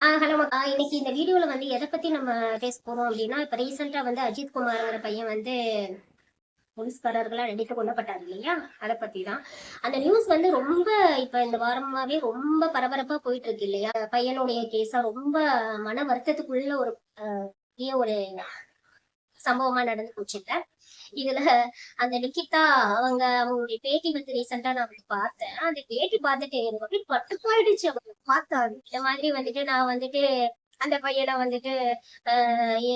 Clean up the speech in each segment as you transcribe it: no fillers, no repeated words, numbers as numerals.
Hello மக்கா. இன்னைக்கு இந்த வீடியோல வந்து எதை பத்தி நம்ம பேச போறோம் அப்படின்னா, இப்ப ரீசெண்டா வந்து அஜித் குமார்ங்கிற பையன் வந்து போலீஸ்காரர்களா நடித்து கொல்லப்பட்டார் இல்லையா? அதை பத்தி தான். அந்த நியூஸ் வந்து ரொம்ப இப்ப இந்த வாரமாவே ரொம்ப பரபரப்பா போயிட்டு இருக்கு இல்லையா? பையனுடைய கேஸா ரொம்ப மன வருத்தத்துக்குள்ள ஒரு பெரிய ஒரு சம்பவமா நடந்து போச்சுல்ல. இதுல அந்த நிக்கிதா அவங்களுடைய பேட்டி வந்து ரீசெண்டா நான் வந்து பார்த்தேன். அந்த பேட்டி பார்த்துட்டு எனக்கு அப்படியே பட்டு போயிடுச்சு. அவங்க பார்த்தா இந்த மாதிரி வந்துட்டு நான் வந்துட்டு அந்த பையனை வந்துட்டு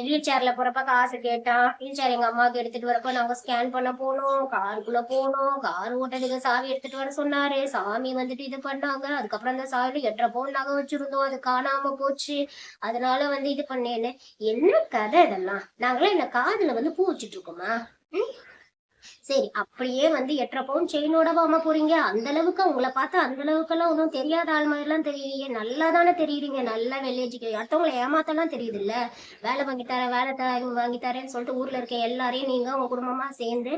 வீல் சேர்ல போறப்ப காசு கேட்டான். வீல் சேர் எங்க அம்மாவுக்கு எடுத்துட்டு வரப்ப நாங்க ஸ்கேன் பண்ண போனோம். காருக்குள்ள போனோம். கார் ஓட்டதுக்கு சாவி எடுத்துட்டு வர சொன்னாரு. சாமி வந்துட்டு இது பண்ணாங்க. அதுக்கப்புறம் அந்த சாவியில 8.5 பவுன் நகை வச்சிருந்தோம். அது காணாம போச்சு. அதனால வந்து இது பண்ணேன்னு. என்ன கதை இதெல்லாம்? நாங்களாம் என்ன காதுல வந்து பூ வச்சுட்டு இருக்கோமா? சரி, அப்படியே வந்து 8.5 பவுன் செயினோடவாம போறீங்க? அந்த அளவுக்கு உங்களை பார்த்தா அந்த அளவுக்கு எல்லாம் ஒன்றும் தெரியாத ஆள் மாதிரி எல்லாம் தெரியுறீங்க. நல்லா தானே தெரியுறீங்க. நல்லா வெள்ளேஜிக்கு அடுத்தவங்களை ஏமாத்தலாம் தெரியுது இல்ல. வேலை வாங்கி தரேன், வாங்கி தரேன்னு சொல்லிட்டு ஊர்ல இருக்க எல்லாரையும் நீங்க உங்க குடும்பமா சேர்ந்து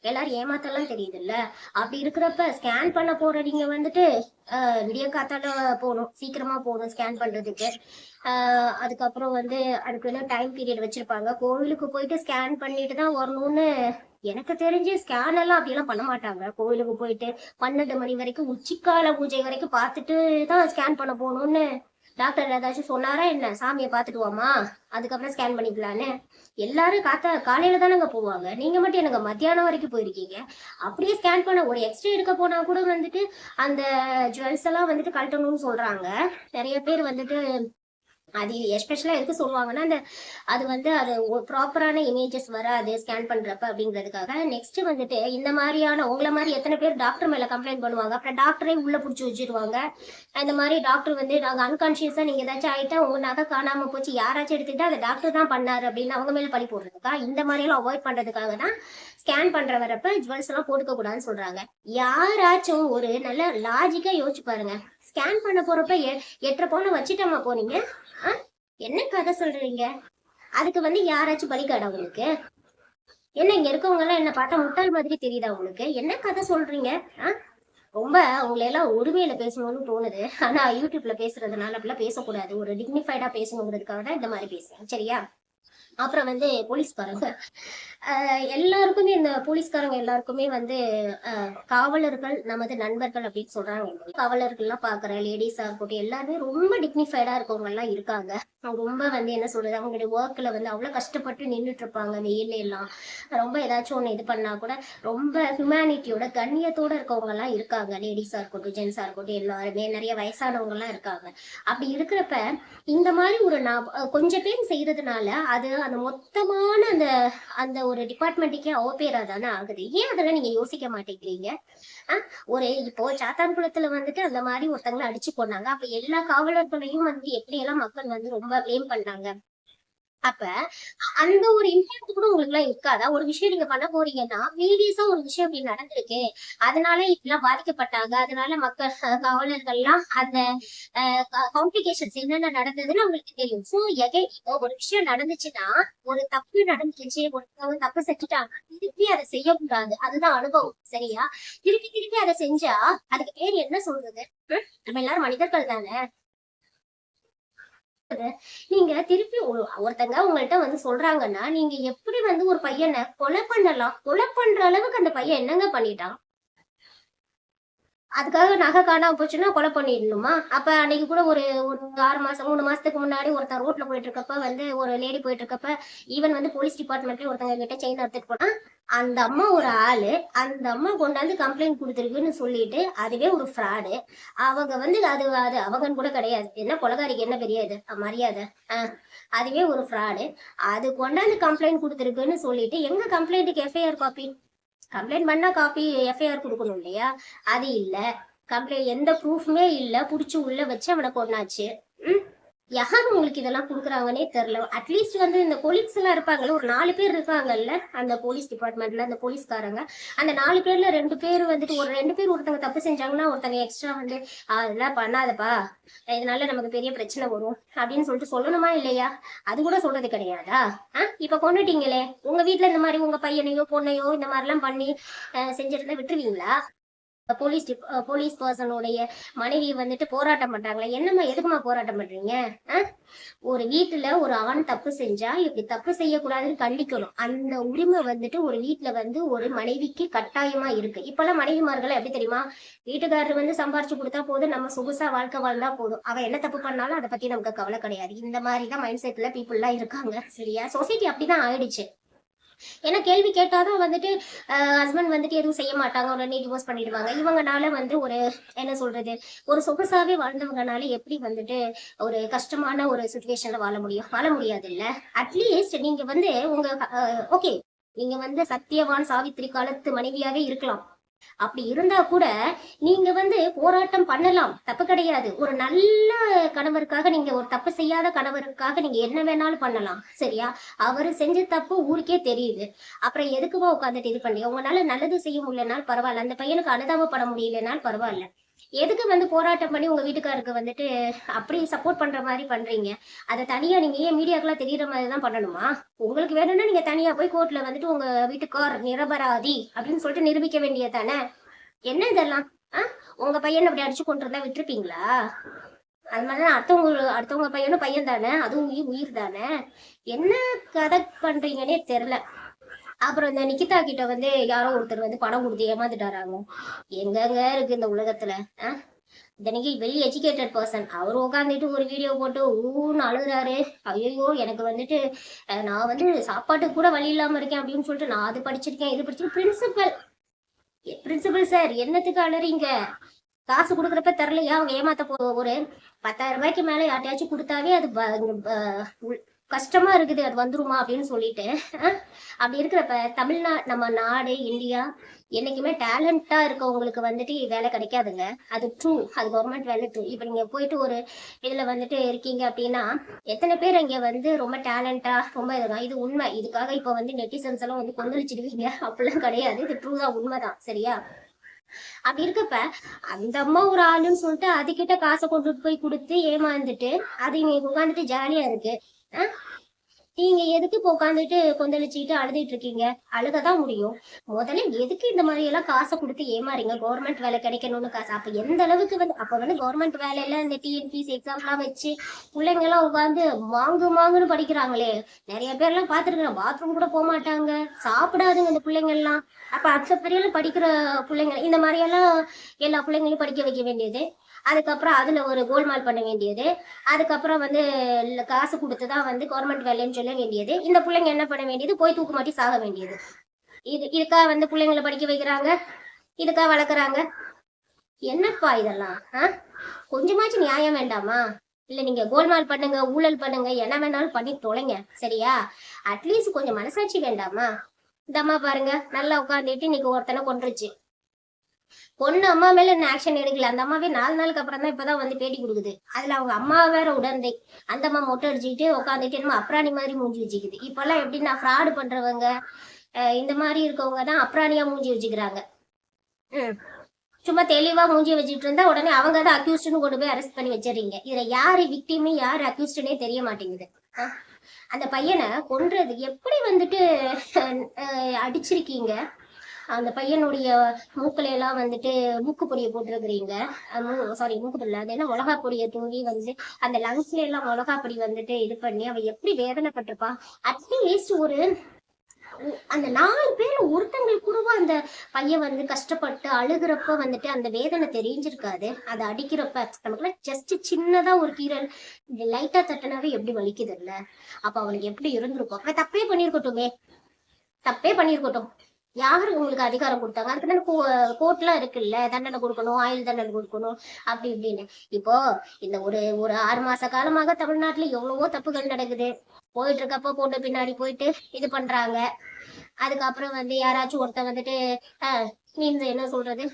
எல்லாரும் ஏமாத்தலாம் தெரியுது இல்ல. அப்படி இருக்கிறப்ப ஸ்கேன் பண்ண போற நீங்க வந்துட்டு விடிய காத்தால போகணும், சீக்கிரமா போகணும் ஸ்கேன் பண்றதுக்கு. அதுக்கப்புறம் வந்து அதுக்கு டைம் பீரியட் வச்சிருப்பாங்க. கோவிலுக்கு போயிட்டு ஸ்கேன் பண்ணிட்டு தான் வரணும்னு எனக்கு தெரிஞ்சு. ஸ்கேன் எல்லாம் அப்படியெல்லாம் பண்ண மாட்டாங்க. கோவிலுக்கு போயிட்டு 12 மணி வரைக்கும் உச்சிக்கால பூஜை வரைக்கும் பார்த்துட்டு தான் ஸ்கேன் பண்ண போகணும்னு டாக்டர் ஏதாச்சும் சொன்னாரா என்ன? சாமியை பார்த்துட்டு வாமா, அதுக்கப்புறம் ஸ்கேன் பண்ணிக்கலான்னு. எல்லாரும் காலையில தானங்க போவாங்க. நீங்க மட்டும் எனக்கு மத்தியானம் வரைக்கும் போயிருக்கீங்க. அப்படியே ஸ்கேன் பண்ண ஒரு எக்ஸ்ரே எடுக்க போனா கூட வந்துட்டு அந்த ஜுவல்ஸ் எல்லாம் வந்துட்டு கழட்டணும்னு சொல்றாங்க. நிறைய பேர் வந்துட்டு அது எஸ்பெஷலா எதுக்கு சொல்லுவாங்கன்னா, அந்த அது வந்து அது ப்ராப்பரான இமேஜஸ் வராது ஸ்கேன் பண்றப்ப அப்படிங்கிறதுக்காக. நெக்ஸ்ட் வந்துட்டு இந்த மாதிரியான உங்களை மாதிரி எத்தனை பேர் டாக்டர் மேல கம்ப்ளைண்ட் பண்ணுவாங்க, அப்புறம் டாக்டரே உள்ள புடிச்சு வச்சிருவாங்க. இந்த மாதிரி டாக்டர் வந்து நாங்க அன்கான்சியஸா நீங்க ஏதாச்சும் ஆயிட்டா உங்க நகை காணாம போச்சு யாராச்சும் எடுத்துக்கிட்டா அதை டாக்டர் தான் பண்ணாரு அப்படின்னு அவங்க மேல பழி போடுறதுக்கா? இந்த மாதிரி எல்லாம் அவாய்ட் பண்றதுக்காக தான் ஸ்கேன் பண்ற வரப்ப ஜுவல்ஸ் எல்லாம் போட்டுக்க கூடாதுன்னு சொல்றாங்க. யாராச்சும் ஒரு நல்ல லாஜிக்கா யோசிச்சு பாருங்க. ஸ்கேன் பண்ண போறப்ப 8.5 பவுன் வச்சுட்டோமா போனீங்க? என்ன கதை சொல்றீங்க? அதுக்கு வந்து யாராச்சும் பலிகாடா உங்களுக்கு? என்ன இங்க இருக்கவங்க எல்லாம் என்ன பார்த்தா முட்டாள் மாதிரி தெரியுதா உங்களுக்கு? என்ன கதை சொல்றீங்க? ரொம்ப உங்களை எல்லாம் உரிமையில பேசணும்னு தோணுது. ஆனா யூடியூப்ல பேசுறதுனால அப்படிலாம் பேசக்கூடாது. ஒரு டிக்னிஃபைடா பேசணுங்கிறதுக்காக தான் இந்த மாதிரி பேசுறேன், சரியா? அப்புறம் வந்து போலீஸ்காரங்க எல்லாருக்குமே இந்த போலீஸ்காரங்க எல்லாருக்குமே வந்து காவலர்கள் நமது நண்பர்கள் அப்படின்னு சொல்றாங்க. காவலர்கள்லாம் பாக்குற லேடிஸா இருக்கட்டும் எல்லாருமே ரொம்ப டிக்னிஃபைடா இருக்கவங்க எல்லாம் இருக்காங்க. அவங்க ரொம்ப வந்து என்ன சொல்றது, அவங்களுடைய ஒர்க்ல வந்து அவ்வளவு கஷ்டப்பட்டு நின்றுட்டு இருப்பாங்க வெயில எல்லாம். ரொம்ப ஏதாச்சும் ஒண்ணு இது பண்ணா கூட ரொம்ப ஹியூமனிட்டியோட கண்ணியத்தோட இருக்கவங்க எல்லாம் இருக்காங்க. லேடிஸா இருக்கட்டும் ஜென்ஸா இருக்கட்டும் எல்லாருமே நிறைய வயசானவங்க எல்லாம் இருக்காங்க. அப்படி இருக்கிறப்ப இந்த மாதிரி ஒரு கொஞ்சம் பேர் செய்யறதுனால அது அந்த மொத்தமான அந்த அந்த ஒரு டிபார்ட்மெண்ட்டுக்கே அவப்பேரா தானே ஆகுது. ஏன் அதெல்லாம் நீங்க யோசிக்க மாட்டேங்கிறீங்க? ஒரு இப்போ சாத்தான்குளத்துல வந்துட்டு அந்த மாதிரி ஒருத்தங்களை அடிச்சு போனாங்க. அப்ப எல்லா காவலர்களையும் வந்து எப்படி எல்லாம் மக்கள் வந்து ரொம்ப பிளேம் பண்ணாங்க. அப்ப அந்த ஒரு இம்பாக்ட் கூட உங்களுக்கு எல்லாம் இருக்காதா? ஒரு விஷயம் நீங்க பண்ண போறீங்கன்னா வீடியோஸா ஒரு விஷயம் இப்படி நடந்திருக்கு, அதனால இப்படிலாம் பாதிக்கப்பட்டாங்க, அதனால மக்கள் காவலர்கள்லாம் அந்த காம்ப்ளிகேஷன்ஸ் என்னென்ன நடந்ததுன்னு உங்களுக்கு தெரியும். சோ எகை இப்போ ஒரு விஷயம் நடந்துச்சுன்னா, ஒரு தப்பு நடந்துச்சு, ஒருத்தவங்க தப்பு செஞ்சுட்டாங்க, திருப்பி அதை செய்யக்கூடாது. அதுதான் அனுபவம், சரியா? திருப்பி திருப்பி அதை செஞ்சா அதுக்கு பேர் என்ன சொல்றது? நம்ம எல்லாரும் மனிதர்கள் தானே. நீங்க திருப்பி ஒருத்தங்க உங்கள்ட்ட வந்து சொல்றாங்கன்னா நீங்க எப்படி வந்து ஒரு பையனை கொலை பண்ணலாம்? கொலை பண்ற அளவுக்கு அந்த பையன் என்னங்க பண்ணிட்டான்? அதுக்காக நகை காணாம போச்சுன்னா கொலை பண்ணிடணுமா? அப்ப அன்னைக்கு கூட ஒரு ஒரு 6 மாசம் 3 மாசத்துக்கு முன்னாடி ஒருத்தன் ரோட்ல போயிட்டு இருக்கப்ப வந்து ஒரு லேடி போயிட்டு இருக்கப்ப ஈவன் வந்து போலீஸ் டிபார்ட்மெண்ட்ல ஒருத்தங்க கிட்ட செயின் எடுத்துட்டு போனா அந்த அம்மா ஒரு ஆளு, அந்த அம்மா கொண்டாந்து கம்ப்ளைண்ட் கொடுத்துருக்குன்னு சொல்லிட்டு அதுவே ஒரு ஃப்ராடு. அவங்க வந்து அது அது அவங்கன்னு கூட கிடையாது. என்ன கொலகாரிக்கு என்ன பெரிய இது மரியாதை? அதுவே ஒரு ஃப்ராடு. அது கொண்டாந்து கம்ப்ளைண்ட் கொடுத்துருக்குன்னு சொல்லிட்டு எங்க கம்ப்ளைண்ட்டுக்கு எஃப்ஐஆர் காப்பி? கம்ப்ளைண்ட் பண்ணா காப்பி எஃப்ஐஆர் கொடுக்கணும் இல்லையா? அது இல்ல. கம்ப்ளைண்ட் எந்த ப்ரூஃப்மே இல்ல. புடிச்சு உள்ள வச்சு அவனை கொண்டாச்சு. யாரு உங்களுக்கு இதெல்லாம் குடுக்குறாங்கன்னே தெரியல. அட்லீஸ்ட் வந்து இந்த கொலீக்ஸ் எல்லாம் இருப்பாங்கல்ல, ஒரு 4 பேர் இருக்காங்கல்ல அந்த போலீஸ் டிபார்ட்மெண்ட்ல, அந்த போலீஸ்காரங்க. அந்த 4 பேர்ல 2 பேர் வந்துட்டு ஒரு 2 பேர் ஒருத்தவங்க தப்பு செஞ்சாங்கன்னா ஒருத்தங்க எக்ஸ்ட்ரா வந்து அதெல்லாம் பண்ணாதப்பா, இதனால நமக்கு பெரிய பிரச்சனை வரும் அப்படின்னு சொல்லிட்டு சொல்லணுமா இல்லையா? அது கூட சொல்றது கிடையாதா? இப்ப கொண்டுட்டீங்களே, உங்க வீட்டுல இந்த மாதிரி உங்க பையனையோ பொண்ணையோ இந்த மாதிரி எல்லாம் பண்ணி செஞ்சிருந்தா விட்டுருவீங்களா? போலீஸ் பர்சனுடைய மனைவி வந்துட்டு போராட்டம் பண்றாங்களே, என்னம்மா எதுக்குமா போராட்டம் பண்றீங்க? ஒரு வீட்டுல ஒரு ஆண் தப்பு செஞ்சா இப்படி தப்பு செய்யக்கூடாதுன்னு கண்டிக்கணும். அந்த உரிமை வந்துட்டு ஒரு வீட்டுல வந்து ஒரு மனைவிக்கு கட்டாயமா இருக்கு. இப்பெல்லாம் மனைவிமார்கள் எப்படி தெரியுமா, வீட்டுக்காரர் வந்து சம்பாரிச்சு கொடுத்தா போதும், நம்ம சொகுசா வாழ்க்கை வாழ்ந்தா போதும், அவ என்ன தப்பு பண்ணாலும் அதை பத்தி நமக்கு கவலை கிடையாது. இந்த மாதிரிதான் மைண்ட் செட்ல பீப்புள் எல்லாம் இருக்காங்க. சரியா, சொசைட்டி அப்படிதான் ஆயிடுச்சு. ஏன்னா கேள்வி கேட்டாதான் வந்துட்டு ஹஸ்பண்ட் வந்துட்டு எதுவும் செய்ய மாட்டாங்க, உடனே டிவோர்ஸ் பண்ணிடுவாங்க. இவங்கனால வந்து ஒரு என்ன சொல்றது, ஒரு சொகுசாவே வாழ்ந்தவங்கனால எப்படி வந்துட்டு ஒரு கஷ்டமான ஒரு சுச்சுவேஷன்ல வாழ முடியாது இல்ல. அட்லீஸ்ட் நீங்க வந்து உங்க ஓகே, நீங்க வந்து சத்தியவான் சாவித்திரி காலத்து மனைவியாவே இருக்கலாம். அப்படி இருந்தா கூட நீங்க வந்து போராட்டம் பண்ணலாம், தப்பு கிடையாது. ஒரு நல்ல கணவருக்காக, நீங்க ஒரு தப்பு செய்யாத கணவருக்காக நீங்க என்ன வேணாலும் பண்ணலாம். சரியா, அவரு செஞ்ச தப்பு ஊருக்கே தெரியுது. அப்புறம் எதுக்குமா உட்காந்துட்டு இது பண்ணி, உங்களால நல்லது செய்ய முடியலனாலும் பரவாயில்ல, அந்த பையனுக்கு அனுதாபப்பட முடியலனாலும் பரவாயில்ல. எதுக்கு வந்து போராட்டம் பண்ணி உங்க வீட்டுக்காருக்கு வந்துட்டு அப்படி சப்போர்ட் பண்ற மாதிரி பண்றீங்க? அதை தனியா நீங்க ஏன் மீடியாக்கெல்லாம் தெரியற மாதிரி தான் பண்ணணுமா? உங்களுக்கு வேணும்னா நீங்க தனியா போய் கோர்ட்ல வந்துட்டு உங்க வீட்டுக்கார் நிரபராதி அப்படின்னு சொல்லிட்டு நிரூபிக்க வேண்டியதானே. என்ன இதெல்லாம்? உங்க பையன் அப்படி அடிச்சு கொண்டு இருந்தா விட்டுருப்பீங்களா? அது மாதிரிதான் அடுத்தவங்க பையனும் பையன் தானே, அதுவும் உயிர் தானே. என்ன கதை பண்றீங்கன்னே தெரியல. அப்புறம் இந்த நிக்கிதா கிட்ட வந்து யாரோ ஒருத்தர் வந்து பணம் கொடுத்து ஏமாந்துட்டாராங்க. எங்கங்க இருக்கு இந்த உலகத்துல? இத்தனைக்கு வெல் எஜுகேட்டட் பர்சன் அவர் உட்காந்துட்டு ஒரு வீடியோ போட்டு ஊன்னு அழுகுறாரு. ஐயோ, எனக்கு வந்துட்டு நான் வந்து சாப்பாட்டுக்கு கூட வழி இல்லாம இருக்கேன் அப்படின்னு சொல்லிட்டு நான் அது படிச்சிருக்கேன் இது படிச்சிருக்கேன். பிரின்சிபல் சார், என்னத்துக்கு அழறீங்க? காசு கொடுக்குறப்ப தரலையா? அவங்க ஏமாத்த ஒரு 10,000 ரூபாய்க்கு மேல யார்ட்டையாச்சும் கொடுத்தாவே அது கஷ்டமா இருக்குது, அது வந்துருமா அப்படின்னு சொல்லிட்டு. அப்படி இருக்கிறப்ப நம்ம நாடு இந்தியா என்னைக்குமே டேலண்டா இருக்கவங்களுக்கு வந்துட்டு வேலை கிடைக்காதுங்க. அது ட்ரூ, அது கவர்மெண்ட் வேலை ட்ரூ. இப்ப நீங்க போயிட்டு ஒரு இதுல வந்துட்டு இருக்கீங்க அப்படின்னா எத்தனை பேர் இங்க வந்து ரொம்ப டேலண்டா ரொம்ப இதுதான், இது உண்மை. இதுக்காக இப்ப வந்து நெட்டிசன்ஸ் எல்லாம் வந்து கொந்தளிச்சிடுவீங்க அப்படிலாம் கிடையாது, இது ட்ரூ தான், உண்மைதான். சரியா, அப்படி இருக்கப்ப அந்த அம்மா ஒரு ஆளுன்னு சொல்லிட்டு அதுகிட்ட காசை கொண்டுட்டு போய் கொடுத்து ஏமாந்துட்டு அது இங்க உட்காந்துட்டு ஜாலியா இருக்கு. நீங்க எதுக்கு இப்போ உட்காந்துட்டு கொந்தளிச்சுக்கிட்டு அழுதுட்டு இருக்கீங்க? அழுகதான் முடியும். முதல்ல எதுக்கு இந்த மாதிரி எல்லாம் காசை கொடுத்து ஏமாறீங்க? கவர்மெண்ட் வேலை கிடைக்கணும்னு காசு. அப்ப எந்த அளவுக்கு வந்து அப்ப வந்து கவர்மெண்ட் வேலையில இந்த டிஎன்பிசி எக்ஸாம் எல்லாம் வச்சு பிள்ளைங்க எல்லாம் உட்காந்து மாங்குன்னு படிக்கிறாங்களே. நிறைய பேர் எல்லாம் பாத்துருக்கேன், பாத்ரூம் கூட போக மாட்டாங்க, சாப்பிடாதுங்க இந்த பிள்ளைங்க எல்லாம். அப்ப அச்ச பெரிய படிக்கிற பிள்ளைங்க இந்த மாதிரி எல்லாம் எல்லா பிள்ளைங்களையும் படிக்க வைக்க வேண்டியது, அதுக்கப்புறம் அதுல ஒரு கோல்மால் பண்ண வேண்டியது, அதுக்கப்புறம் வந்து காசு கொடுத்துதான் வந்து கவர்மெண்ட் வேலைன்னு சொல்ல வேண்டியது. இந்த பிள்ளைங்க என்ன பண்ண வேண்டியது? போய் தூக்கு மாட்டி சாக வேண்டியது. இதுக்கா வந்து பிள்ளைங்களை படிக்க வைக்கிறாங்க, இதுக்கா வளர்க்குறாங்க. என்னப்பா இதெல்லாம்? கொஞ்சமாச்சும் நியாயம் வேண்டாமா? இல்ல நீங்க கோல்மால் பண்ணுங்க, ஊழல் பண்ணுங்க, என்ன வேணாலும் பண்ணி தொலைங்க. சரியா, அட்லீஸ்ட் கொஞ்சம் மனசாட்சி வேண்டாமா? இந்த அம்மா பாருங்க, நல்லா உட்காந்துட்டு இன்னைக்கு ஒருத்தனை கொன்றுச்சு. பொண்ணு அம்மா மேல என்ன ஆக்ஷன் எடுக்கல. அந்த அம்மாவே 4 நாளுக்கு அப்புறம் தான் இப்பதான் வந்து பேட்டி கொடுக்குது. அதுல அவங்க அம்மா வேற உடந்தை. அந்த அம்மா மொட்டை அடிச்சுக்கிட்டு உட்காந்துட்டு என்னமோ அப்ராணி மாதிரி மூஞ்சி வச்சுக்குது. இப்பெல்லாம் எப்படின்னா ஃப்ராடு பண்றவங்க இந்த மாதிரி இருக்கவங்க தான் அப்ராணியா மூஞ்சி வச்சுக்கிறாங்க. சும்மா தெளிவா மூஞ்சி வச்சுட்டு இருந்தா உடனே அவங்க தான் அக்யூஸ்ட்னு கொண்டு போய் அரெஸ்ட் பண்ணி வச்சிடறீங்க. இதுல யாரு விக்டிம் யாரு அக்யூஸ்டனே தெரிய மாட்டேங்குது. அந்த பையனை கொன்றது எப்படி வந்துட்டு அடிச்சிருக்கீங்க? அந்த பையனுடைய மூக்குல எல்லாம் வந்துட்டு மூக்கு பொடியை போட்டுருக்குறீங்க. சாரி, மூக்கு பொடி அது என்ன, மிளகா பொடியை தூவி வந்து அந்த லங்ஸ்ல எல்லாம் மிளகா பொடி வந்துட்டு இது பண்ணி அவ எப்படி வேதனைப்பட்டிருப்பா. அட்லீஸ்ட் ஒரு அந்த 4 பேர்ல ஒருத்தங்களுக்கு கூடவா அந்த பையன் வந்து கஷ்டப்பட்டு அழுகிறப்ப வந்துட்டு அந்த வேதனை தெரிஞ்சிருக்காது. அதை அடிக்கிறப்ப நமக்குலாம் ஜஸ்ட் சின்னதா ஒரு கீரல் லைட்டா தட்டினாவே எப்படி வலிக்குது இல்ல? அப்ப அவனுக்கு எப்படி இருந்திருக்கும்? அவன் தப்பே பண்ணிருக்கட்டும். யாரு உங்களுக்கு அதிகாரம் கொடுத்தாங்க? அதுக்கு கோர்ட்லாம் இருக்குல்ல, தண்டனை கொடுக்கணும், ஆயுள் தண்டனை கொடுக்கணும் அப்படி இப்படின்னு. இப்போ இந்த ஒரு 6 மாச காலமாக தமிழ்நாட்டுல எவ்வளவோ தப்புகள் நடக்குது. போயிட்டு இருக்கப்போ பொண்ணு பின்னாடி போயிட்டு இது பண்றாங்க. அதுக்கப்புறம் வந்து யாராச்சும் ஒருத்தன் வந்துட்டு நீங்க என்ன சொல்றது,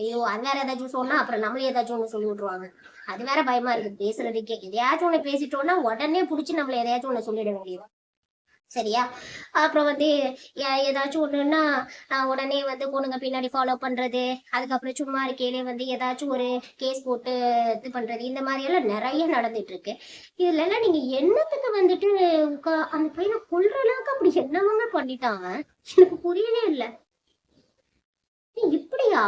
ஐயோ அது வேற ஏதாச்சும் சொன்னா அப்புறம் நம்மளே ஏதாச்சும் ஒண்ணு சொல்லி விட்டுருவாங்க. அது வேற பயமா இருக்கு பேசுறதுக்கே. எதையாச்சும் ஒண்ணு பேசிட்டோம்னா உடனே புடிச்சு நம்மள எதையாச்சும் ஒண்ணு சொல்லிட வேண்டியது. சரியா, அப்புறம் வந்து ஏதாச்சும் ஒண்ணுன்னா உடனே வந்து பொண்ணுங்க பின்னாடி ஃபாலோ பண்றது, அதுக்கப்புறம் சும்மா இருக்கையிலே வந்து ஏதாச்சும் ஒரு கேஸ் போட்டு இது பண்றது, இந்த மாதிரி எல்லாம் நிறைய நடந்துட்டு இருக்கு. இதுல எல்லாம் நீங்க என்னத்துக்கு வந்துட்டு அந்த பையனை கொல்ற அளவுக்கு அப்படி என்னவங்க பண்ணிட்டாங்க? எனக்கு புரியவே இல்லை. இப்படியா?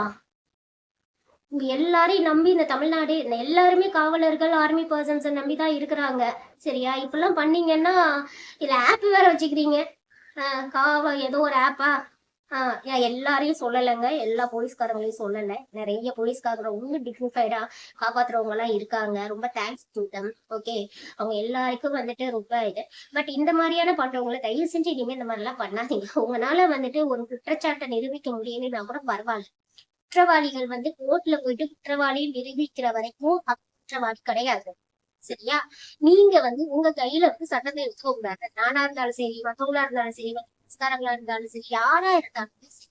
இங்க எல்லாரையும் நம்பி இந்த தமிழ்நாடு எல்லாருமே காவலர்கள் ஆர்மி பர்சன்ஸை நம்பி தான் இருக்கிறாங்க. சரியா? இப்பெல்லாம் பண்ணீங்கன்னா இதுல ஆப் வேற வச்சுக்கிறீங்க. ஏதோ ஒரு ஆப்பா. நான் எல்லாரையும் சொல்லலைங்க, எல்லா போலீஸ்காரங்களையும் சொல்லலை. நிறைய போலீஸ்காரங்க ரொம்ப டிக்னிஃபைடா காப்பாத்துறவங்க எல்லாம் இருக்காங்க. ரொம்ப தேங்க்ஸ் டு தம். ஓகே, அவங்க எல்லாருக்கும் வந்துட்டு ரொம்ப இது. பட் இந்த மாதிரியான பண்றவங்களை தயவு செஞ்சு இனிமே இந்த மாதிரி எல்லாம் பண்ணாதீங்க. உங்களால வந்துட்டு ஒரு குற்றச்சாட்டை நிரூபிக்க முடியலைன்னா கூட பரவாயில்ல. குற்றவாளிகள் வந்து கோர்ட்ல போயிட்டு குற்றவாளியை நிரூபிக்கிற வரைக்கும் குற்றவாளி கிடையாது. சரியா? நீங்க வந்து உங்க கையில வந்து சட்டத்தை எடுத்துக்க கூடாது. நானா இருந்தாலும் சரி, மற்றவங்களா இருந்தாலும் சரி, சமஸ்காரங்களா இருந்தாலும் சரி, யாரா இருந்தாலும் சரி.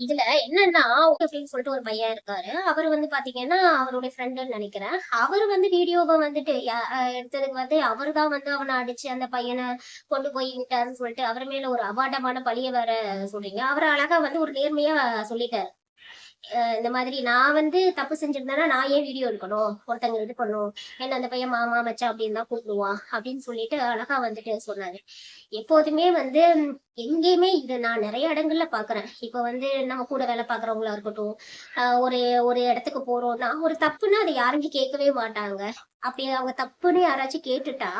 இதுல என்னன்னா அப்படின்னு சொல்லிட்டு ஒரு பையன் இருக்காரு. அவர் வந்து பாத்தீங்கன்னா அவருடைய ஃப்ரெண்டுன்னு நினைக்கிறேன். அவர் வந்து வீடியோவை வந்துட்டு எடுத்ததுக்கு வந்து அவரு தான் வந்து அவனை அடிச்சு அந்த பையனை கொண்டு போய் விட்டாருன்னு சொல்லிட்டு அவர் மேல ஒரு அபாண்டமான பழிய வேற சொல்றீங்க. அவர் அழகா வந்து ஒரு நேர்மையா சொல்லிட்டாரு. இந்த மாதிரி நான் வந்து தப்பு செஞ்சிருந்தேன்னா நான் ஏன் வீடியோ எடுக்கணும், ஒருத்தங்க இது பண்ணும், என்ன அந்த பையன் மாமா மச்சான் அப்படின்னு தான் கூப்பிடுவான் அப்படின்னு சொல்லிட்டு அழகா வந்துட்டு சொன்னாரு. எப்போதுமே வந்து எங்கேயுமே இது நான் நிறைய இடங்கள்ல பாக்குறேன். இப்ப வந்து நம்ம கூட வேலை பாக்குறவங்களா இருக்கட்டும், ஒரு ஒரு இடத்துக்கு போறோம்னா ஒரு தப்புன்னா அதை யாருமே கேட்கவே மாட்டாங்க. அப்படி அவங்க தப்புன்னு யாராச்சும் கேட்டுட்டா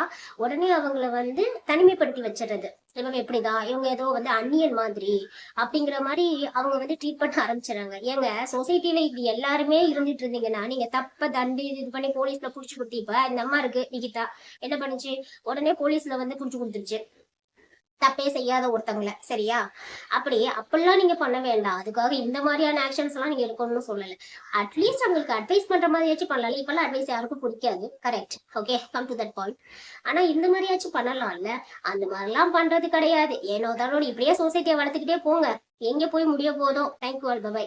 உடனே அவங்கள வந்து தனிமைப்படுத்தி வச்சிடுறது. இவங்க எப்படிதான், இவங்க ஏதோ வந்து அந்நியன் மாதிரி அப்படிங்கிற மாதிரி அவங்க வந்து ட்ரீட் பண்ண ஆரம்பிச்சிடறாங்க. ஏங்க, சொசைட்டில இப்படி எல்லாருமே இருந்துட்டு இருந்தீங்கன்னா நீங்க தப்ப தண்டி இது பண்ணி போலீஸ்ல புடிச்சு கொடுத்து, இப்ப இந்த அம்மா இருக்கு நிகிதா, என்ன பண்ணுச்சு, உடனே போலீஸ்ல வந்து புடிச்சு கொடுத்துருச்சு தப்பே செய்யாத ஒருத்தவங்கள. சரியா? அப்படிலாம் நீங்க பண்ண வேண்டாம். அதுக்காக இந்த மாதிரியான ஆக்ஷன்ஸ் எல்லாம் நீங்க எடுக்கணும்னு சொல்லல. அட்லீஸ்ட் அவங்களுக்கு அட்வைஸ் பண்ற மாதிரியாச்சும் பண்ணலாம். இப்பெல்லாம் அட்வைஸ் யாருக்கும் பிடிக்காது. Correct. Okay, come to that point. ஆனா இந்த மாதிரியாச்சும் பண்ணலாம்ல. அந்த மாதிரிலாம் பண்றது கிடையாது. ஏனோ தானோ இப்படியே சொசைட்டியை வளர்த்துக்கிட்டே போங்க. எங்க போய் முடிய போதும். Thank you all. பை.